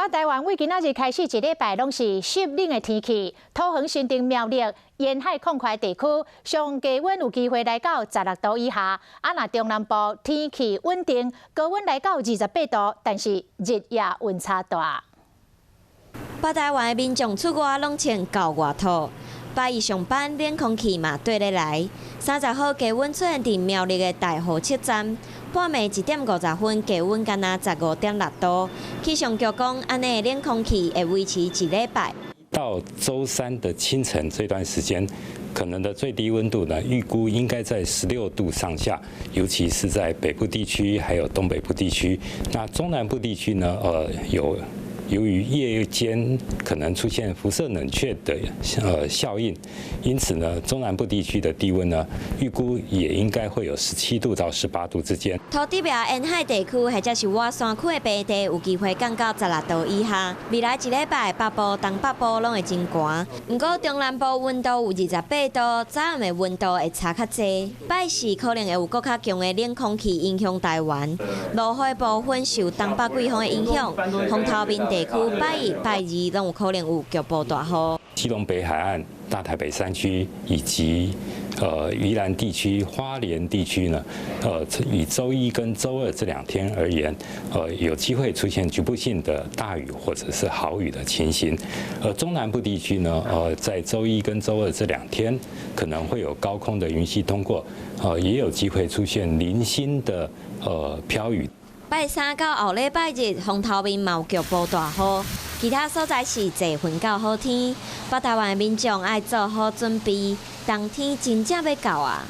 北台湾为今仔日开始一礼拜拢是湿冷的天气，土横新郑苗栗沿海空块地区上低温有机会来到16度以下，若中南部天气稳定，高温来到28度，但是日夜温差大。北台湾的民众出外拢穿厚外套，拜一上班冷空气嘛对咧来。30号低温出现伫苗栗的大湖测站。 半暝1点50分，低温干那15.6度。气象局讲，安尼的冷空气会维持一礼拜。到周三的清晨这段时间，可能的最低温度呢，预估应该在16度上下，尤其是在北部地区还有东北部地区。那中南部地区呢，由于夜间可能出现辐射冷却的效应，因此呢，中南部地区的低温呢，预估也应该会有17度到18度之间。土地表沿海地区或者是外山区的平地，有机会降到16度以下。未来一礼拜，北部、东北部拢会真寒，不过中南部温度有28度，早暗的温度会差较济。拜四可能会有更较强的冷空气影响台湾，落雨部分受东北季风的影响，风头面地区拜一、拜二拢有可能有局部大雨。基隆北海岸、大台北山区以及宜兰地区、花莲地区呢，以周一跟周二这2天而言，有机会出现局部性的大雨或者是豪雨的情形。中南部地区呢，在周一跟周二这2天可能会有高空的云系通过，也有机会出现零星的飘雨。拜三到后礼拜日，风头面嘛有局部大雨，其他所在是侪云到好天。北台湾的民众爱做好准备，冬天真正要到啊！